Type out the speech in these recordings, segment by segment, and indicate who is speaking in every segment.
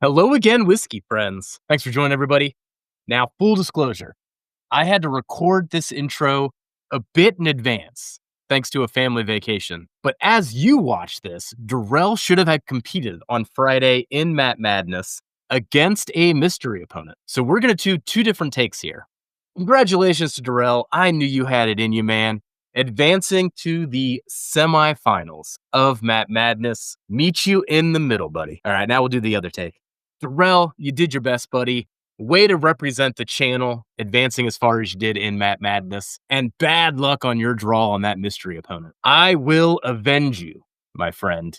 Speaker 1: Hello again, whiskey friends. Thanks for joining, everybody. Now, full disclosure, I had to record this intro a bit in advance, thanks to a family vacation. But as you watch this, Durrell should have had competed on Friday in Matt Madness against a mystery opponent. So we're going to do two different takes here. Congratulations to Durrell. I knew you had it in you, man. Advancing to the semifinals of Matt Madness. Meet you in the middle, buddy. All right, now we'll do the other take. Derell, you did your best, buddy. Way to represent the channel, advancing as far as you did in Matt Madness, and bad luck on your draw on that mystery opponent. I will avenge you, my friend,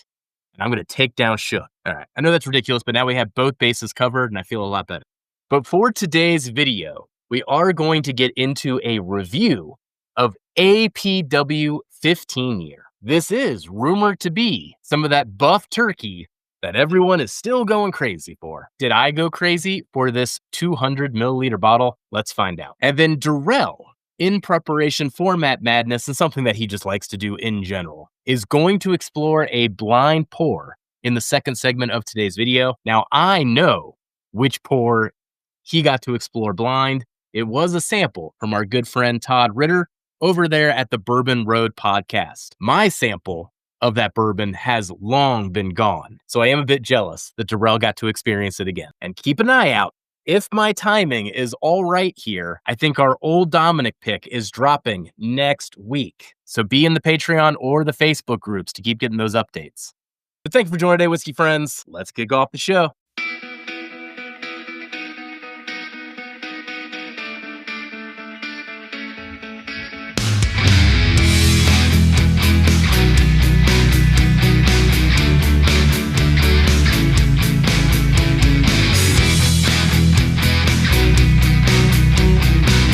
Speaker 1: and I'm going to take down Shook. All right, I know that's ridiculous, but now we have both bases covered, and I feel a lot better. But for today's video, we are going to get into a review of APW 15 year. This is rumored to be some of that buff turkey that everyone is still going crazy for. Did I go crazy for this 200 milliliter bottle? Let's find out. And then Durrell, in preparation for Matt Madness and something that he just likes to do in general, is going to explore a blind pour in the second segment of today's video. Now, I know which pour he got to explore blind. It was a sample from our good friend Todd over there at the Bourbon Road podcast. My sample of that bourbon has long been gone. So I am a bit jealous that Durrell got to experience it again. And keep an eye out. If my timing is all right here, I think our Old Dominic pick is dropping next week. So be in the Patreon or the Facebook groups to keep getting those updates. But thank you for joining today, whiskey friends. Let's kick off the show.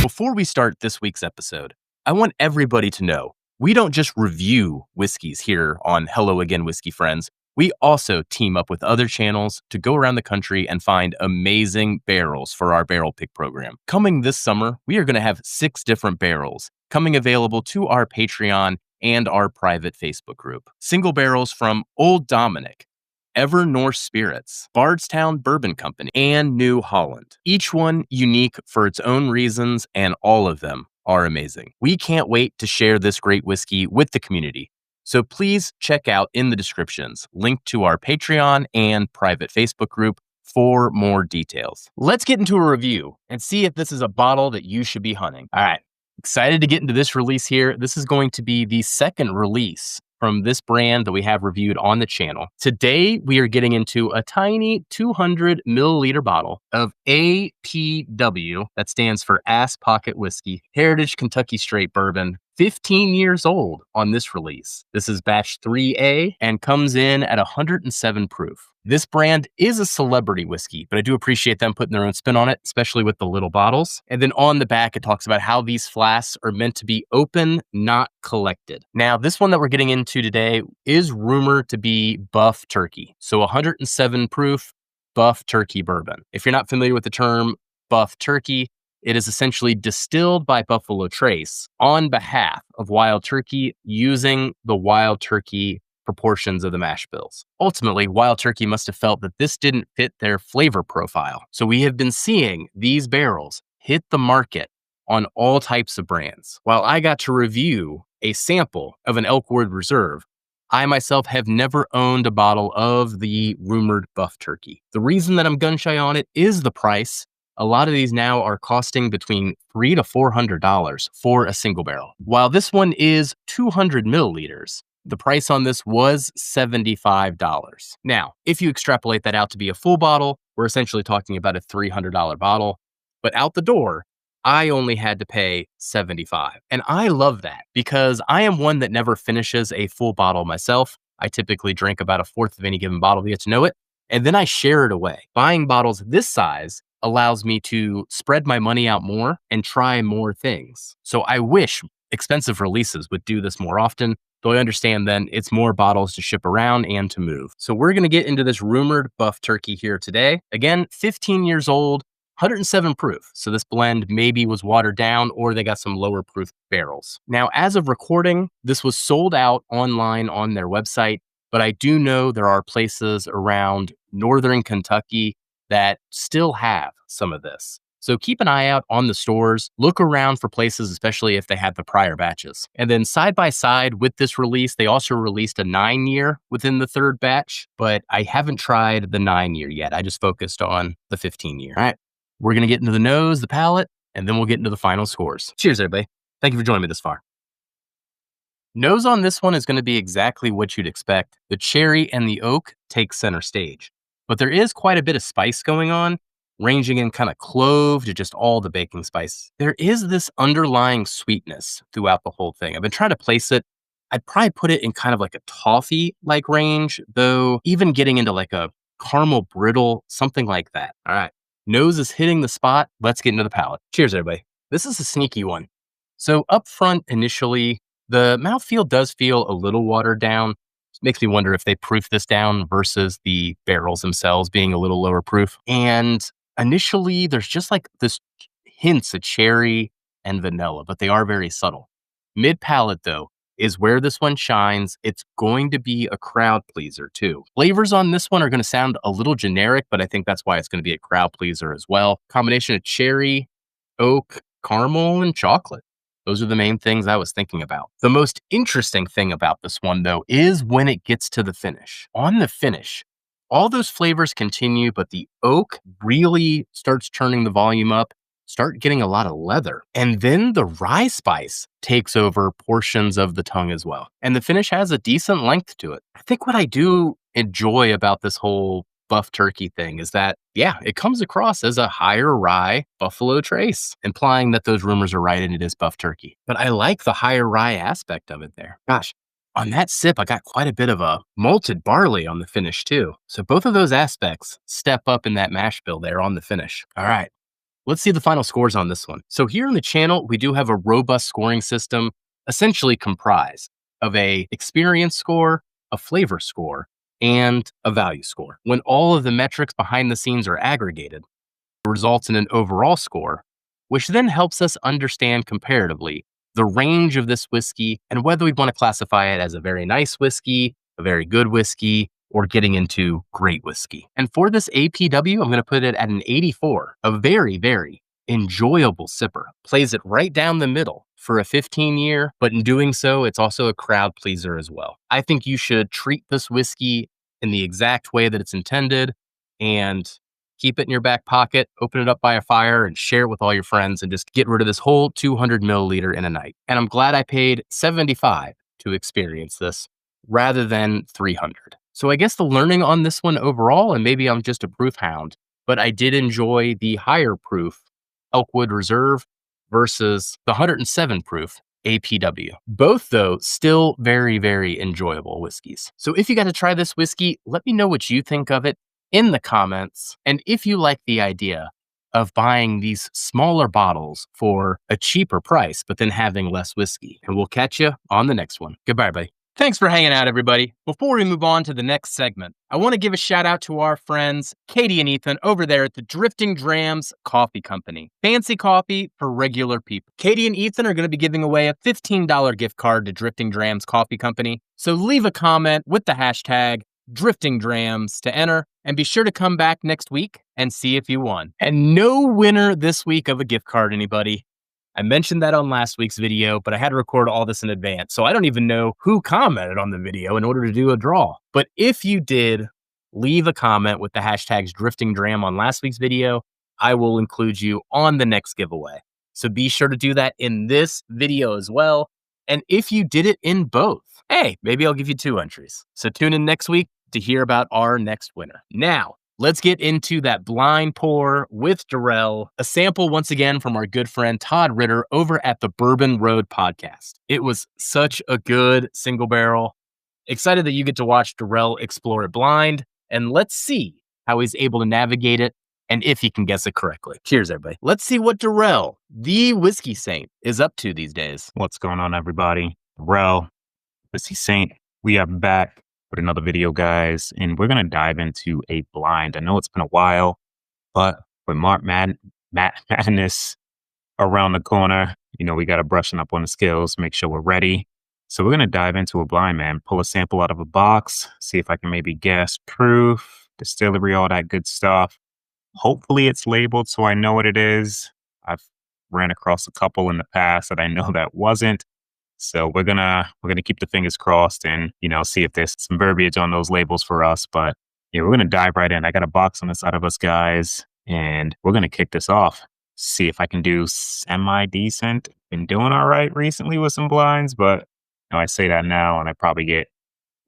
Speaker 1: Before we start this week's episode, I want everybody to know we don't just review whiskeys here on Hello Again, Whiskey Friends. We also team up with other channels to go around the country and find amazing barrels for our barrel pick program. Coming this summer, we are going to have 6 different barrels coming available to our Patreon and our private Facebook group. Single barrels from Old Dominic, Ever Norse Spirits, Bardstown Bourbon Company, and New Holland. Each one unique for its own reasons, and all of them are amazing. We can't wait to share this great whiskey with the community. So please check out in the descriptions, link to our Patreon and private Facebook group for more details. Let's get into a review and see if this is a bottle that you should be hunting. All right, excited to get into this release here. This is going to be the second release from this brand that we have reviewed on the channel. Today, we are getting into a tiny 200 milliliter bottle of APW, that stands for Ass Pocket Whiskey, Heritage Kentucky Straight Bourbon, 15 years old on this release. This is batch 3A and comes in at 107 proof. This brand is a celebrity whiskey, but I do appreciate them putting their own spin on it, especially with the little bottles. And then on the back, it talks about how these flasks are meant to be open, not collected. Now, this one that we're getting into today is rumored to be buff turkey. So 107 proof buff turkey bourbon. If you're not familiar with the term buff turkey, it is essentially distilled by Buffalo Trace on behalf of Wild Turkey using the Wild Turkey proportions of the mash bills. Ultimately, Wild Turkey must have felt that this didn't fit their flavor profile. So we have been seeing these barrels hit the market on all types of brands. While I got to review a sample of an Elkwood Reserve, I myself have never owned a bottle of the rumored buff turkey. The reason that I'm gun shy on it is the price. A lot of these now are costing between $300 to $400 for a single barrel. While this one is 200 milliliters, the price on this was $75. Now, if you extrapolate that out to be a full bottle, we're essentially talking about a $300 bottle. But out the door, I only had to pay $75. And I love that because I am one that never finishes a full bottle myself. I typically drink about a fourth of any given bottle to get to know it, and then I share it away. Buying bottles this size allows me to spread my money out more and try more things. So I wish expensive releases would do this more often, though I understand then it's more bottles to ship around and to move. So we're going to get into this rumored buff turkey here today. Again, 15 years old, 107 proof. So this blend maybe was watered down or they got some lower proof barrels. Now, as of recording, this was sold out online on their website, but I do know there are places around northern Kentucky that still have some of this. So keep an eye out on the stores. Look around for places, especially if they have the prior batches. And then side by side with this release, they also released a 9-year within the third batch, but I haven't tried the 9-year yet. I just focused on the 15-year. All right, we're going to get into the nose, the palate, and then we'll get into the final scores. Cheers, everybody. Thank you for joining me this far. Nose on this one is going to be exactly what you'd expect. The cherry and the oak take center stage, but there is quite a bit of spice going on, ranging in kind of clove to just all the baking spice. There is this underlying sweetness throughout the whole thing. I've been trying to place it. I'd probably put it in kind of like a toffee-like range, though even getting into like a caramel brittle, something like that. All right, nose is hitting the spot. Let's get into the palate. Cheers, everybody. This is a sneaky one. So up front, initially, the mouthfeel does feel a little watered down. It makes me wonder if they proof this down versus the barrels themselves being a little lower proof. And initially, there's just like this hints of cherry and vanilla, but they are very subtle. Mid-palate, though, is where this one shines. It's going to be a crowd pleaser, too. Flavors on this one are going to sound a little generic, but I think that's why it's going to be a crowd pleaser as well. Combination of cherry, oak, caramel, and chocolate. Those are the main things I was thinking about. The most interesting thing about this one, though, is when it gets to the finish. On the finish, all those flavors continue, but the oak really starts turning the volume up, start getting a lot of leather. And then the rye spice takes over portions of the tongue as well. And the finish has a decent length to it. I think what I do enjoy about this whole buff turkey thing is that, yeah, it comes across as a higher rye Buffalo Trace, implying that those rumors are right and it is buff turkey. But I like the higher rye aspect of it there. Gosh, on that sip, I got quite a bit of a malted barley on the finish too. So both of those aspects step up in that mash bill there on the finish. All right, let's see the final scores on this one. So here on the channel, we do have a robust scoring system, essentially comprised of a experience score, a flavor score, and a value score. When all of the metrics behind the scenes are aggregated, it results in an overall score, which then helps us understand comparatively the range of this whiskey and whether we want to classify it as a very nice whiskey, a very good whiskey, or getting into great whiskey. And for this APW, I'm going to put it at an 84, a very, very enjoyable sipper. Plays it right down the middle for a 15-year, but in doing so, it's also a crowd pleaser as well. I think you should treat this whiskey in the exact way that it's intended and keep it in your back pocket, open it up by a fire and share it with all your friends and just get rid of this whole 200 milliliter in a night. And I'm glad I paid $75 to experience this rather than $300. So I guess the learning on this one overall, and maybe I'm just a proof hound, but I did enjoy the higher proof Elkwood Reserve versus the 107 proof APW. Both, though, still very, very enjoyable whiskeys. So if you got to try this whiskey, let me know what you think of it in the comments. And if you like the idea of buying these smaller bottles for a cheaper price, but then having less whiskey. And we'll catch you on the next one. Goodbye, everybody. Thanks for hanging out, everybody. Before we move on to the next segment, I want to give a shout out to our friends, Katie and Ethan, over there at the Drifting Drams Coffee Company. Fancy coffee for regular people. Katie and Ethan are going to be giving away a $15 gift card to Drifting Drams Coffee Company. So leave a comment with the hashtag Drifting Drams to enter, and be sure to come back next week and see if you won. And no winner this week of a gift card, anybody. I mentioned that on last week's video, but I had to record all this in advance, so I don't even know who commented on the video in order to do a draw. But if you did leave a comment with the hashtags Drifting Dram on last week's video, I will include you on the next giveaway. So be sure to do that in this video as well. And if you did it in both, hey, maybe I'll give you 2 entries. So tune in next week to hear about our next winner. Now, let's get into that blind pour with Durrell, a sample once again from our good friend Todd Ritter over at the Bourbon Road podcast. It was such a good single barrel. Excited that you get to watch Durrell explore it blind, and let's see how he's able to navigate it and if he can guess it correctly. Cheers, everybody. Let's see what Durrell, the whiskey saint, is up to these days.
Speaker 2: What's going on, everybody? Durrell, whiskey saint. We are back with another video, guys, and we're going to dive into a blind. I know it's been a while, but with Madness around the corner, you know, we got to brushing up on the skills, make sure we're ready. So we're going to dive into a blind, man. Pull a sample out of a box, see if I can maybe guess proof, distillery, all that good stuff. Hopefully it's labeled so I know what it is. I've ran across a couple in the past that I know that wasn't. So we're gonna keep the fingers crossed and, see if there's some verbiage on those labels for us. But yeah, we're gonna dive right in. I got a box on the side of us, guys, and we're gonna kick this off. See if I can do semi decent. Been doing all right recently with some blinds, but I say that now and I probably get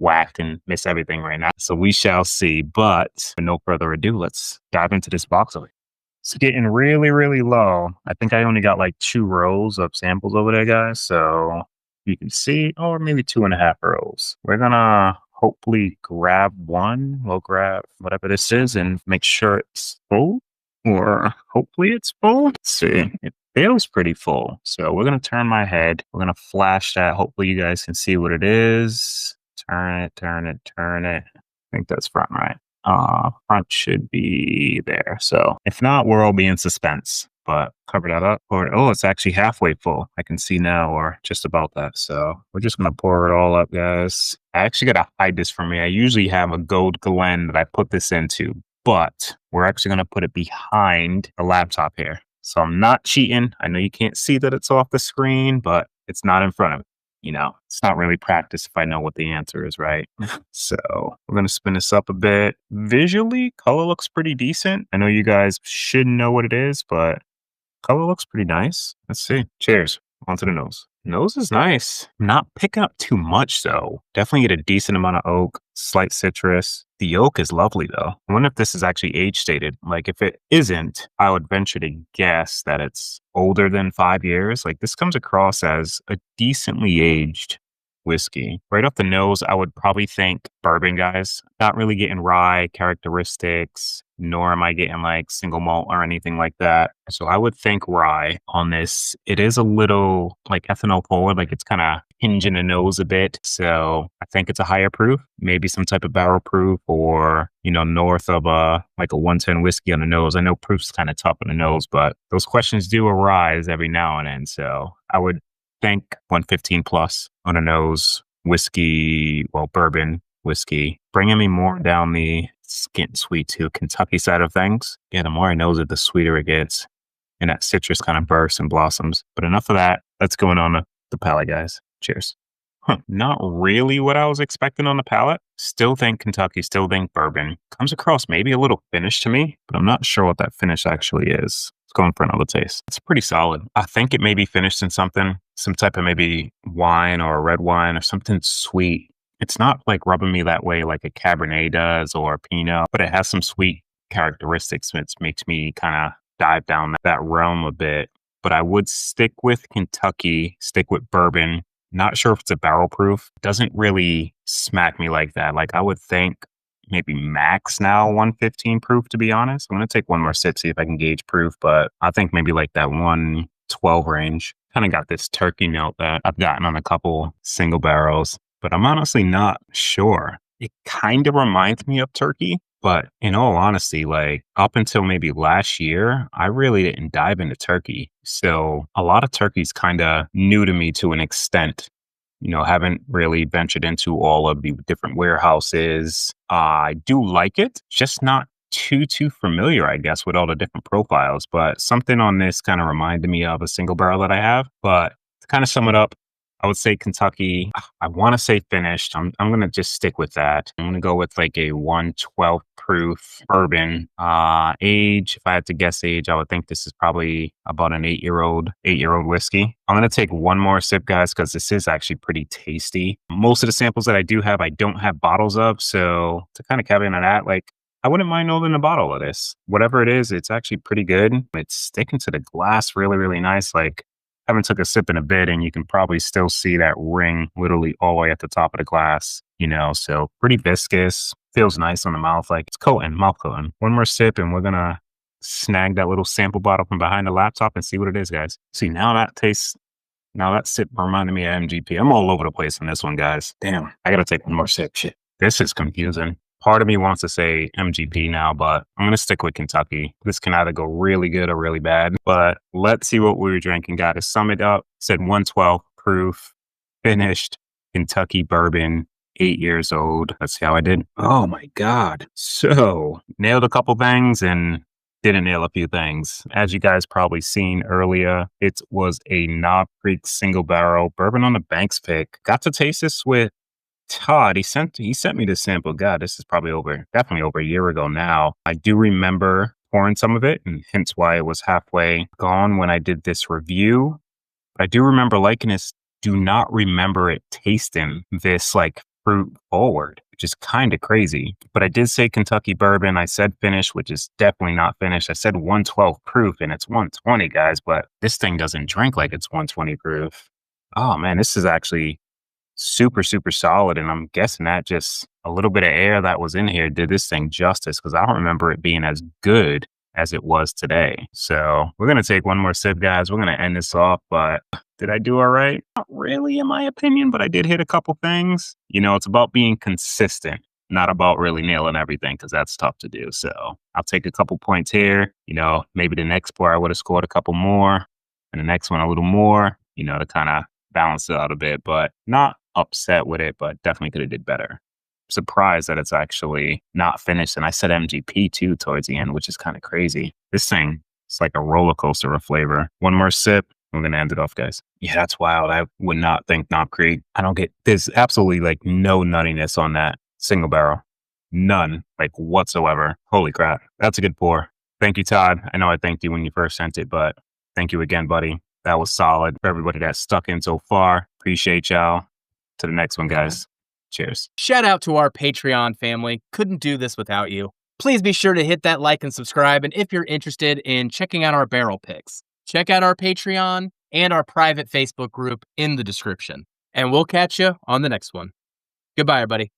Speaker 2: whacked and miss everything right now. So we shall see. But with no further ado, let's dive into this box over here. It's getting really, really low. I think I only got like 2 rows of samples over there, guys. So you can see, or maybe 2.5 rows. We're gonna hopefully grab one. We'll grab whatever this is and make sure it's full, or hopefully it's full. Let's see. It feels pretty full. So we're gonna turn my head. We're gonna flash that. Hopefully you guys can see what it is. Turn it, turn it, turn it. I think that's front, right? Front should be there. So if not, we'll all be in suspense. But cover that up. Or it's actually halfway full. I can see now, or just about that. So we're just gonna pour it all up, guys. I actually gotta hide this from me. I usually have a gold Glen that I put this into, but we're actually gonna put it behind the laptop here. So I'm not cheating. I know you can't see that it's off the screen, but it's not in front of it. It's not really practice if I know what the answer is, right? So we're going to spin this up a bit. Visually, color looks pretty decent. I know you guys should know what it is, but color looks pretty nice. Let's see. Cheers. Onto the nose. Nose is nice. Not picking up too much, though. Definitely get a decent amount of oak, slight citrus. The oak is lovely, though. I wonder if this is actually age stated. Like, if it isn't, I would venture to guess that it's older than 5 years. Like, this comes across as a decently aged whiskey. Right off the nose, I would probably think bourbon, guys. Not really getting rye characteristics, nor am I getting like single malt or anything like that. So I would think rye on this. It is a little like ethanol forward, like it's kind of hinging the nose a bit. So I think it's a higher proof, maybe some type of barrel proof, or, north of like a 110 whiskey on the nose. I know proof's kind of tough on the nose, but those questions do arise every now and then. So I would think 115 plus on a nose whiskey, bourbon whiskey, bringing me more down the getting sweet to Kentucky side of things. Yeah, the more I nose it, the sweeter it gets, and that citrus kind of bursts and blossoms. But enough of that. Let's go on the palate, guys. Cheers. Not really what I was expecting on the palate. Still think Kentucky, still think bourbon. Comes across maybe a little finish to me, but I'm not sure what that finish actually is. Let's go in for another taste. It's pretty solid. I think it may be finished in some type of maybe wine or a red wine or something sweet. It's not like rubbing me that way like a Cabernet does or a Pinot, but it has some sweet characteristics, which makes me kind of dive down that realm a bit. But I would stick with Kentucky, stick with bourbon. Not sure if it's a barrel proof. Doesn't really smack me like that. Like I would think maybe max now 115 proof, to be honest. I'm going to take one more sip, see if I can gauge proof, but I think maybe like that 112 range. Kind of got this turkey note that I've gotten on a couple single barrels, but I'm honestly not sure. It kind of reminds me of turkey, but in all honesty, like up until maybe last year, I really didn't dive into turkey. So a lot of turkey's kind of new to me to an extent. Haven't really ventured into all of the different warehouses. I do like it, just not too familiar, I guess, with all the different profiles. But something on this kind of reminded me of a single barrel that I have. But to kind of sum it up, I would say Kentucky. I want to say finished. I'm going to just stick with that. I'm going to go with like a 112 proof bourbon. Age, if I had to guess age, I would think this is probably about an 8-year-old whiskey. I'm going to take one more sip, guys, because this is actually pretty tasty. Most of the samples that I do have, I don't have bottles of. So to kind of caveat on that, like I wouldn't mind holding a bottle of this. Whatever it is, it's actually pretty good. It's sticking to the glass really, really nice. Like haven't took a sip in a bit, and you can probably still see that ring literally all the way at the top of the glass, so pretty viscous, feels nice on the mouth, like it's mouth coating. One more sip and we're gonna snag that little sample bottle from behind the laptop and see what it is, guys. See, now that sip reminded me of MGP. I'm all over the place on this one, guys. Damn, I gotta take one more sip. Shit, this is confusing. Part of me wants to say MGP now, but I'm going to stick with Kentucky. This can either go really good or really bad, but let's see what we were drinking. Got to sum it up. Said 112 proof, finished Kentucky bourbon, 8 years old. Let's see how I did. Oh my God. So nailed a couple things and didn't nail a few things. As you guys probably seen earlier, it was a Knob Creek single barrel bourbon on the banks pick. Got to taste this with Todd. He sent me this sample. God, this is probably definitely over a year ago now. I do remember pouring some of it, and hence why it was halfway gone when I did this review. But I do remember liking this. Do not remember it tasting this like fruit forward, which is kind of crazy. But I did say Kentucky bourbon. I said finish, which is definitely not finished. I said 112 proof, and it's 120, guys. But this thing doesn't drink like it's 120 proof. Oh man, this is actually super, super solid. And I'm guessing that just a little bit of air that was in here did this thing justice, because I don't remember it being as good as it was today. So we're going to take one more sip, guys. We're going to end this off. But did I do all right? Not really, in my opinion, but I did hit a couple things. You know, it's about being consistent, not about really nailing everything, because that's tough to do. So I'll take a couple points here. You know, maybe the next pour I would have scored a couple more, and the next one a little more, you know, to kind of balance it out a bit, but not upset with it, but definitely could have did better. Surprised that it's actually not finished. And I said MGP too towards the end, which is kind of crazy. This thing, it's like a roller coaster of flavor. One more sip. We're going to end it off, guys. Yeah, that's wild. I would not think Knob Creek. There's absolutely like no nuttiness on that single barrel. None, like whatsoever. Holy crap. That's a good pour. Thank you, Todd. I know I thanked you when you first sent it, but thank you again, buddy. That was solid. For everybody that's stuck in so far, appreciate y'all. To the next one, guys. Cheers.
Speaker 1: Shout out to our Patreon family. Couldn't do this without you. Please be sure to hit that like and subscribe. And if you're interested in checking out our barrel picks, check out our Patreon and our private Facebook group in the description. And we'll catch you on the next one. Goodbye, everybody.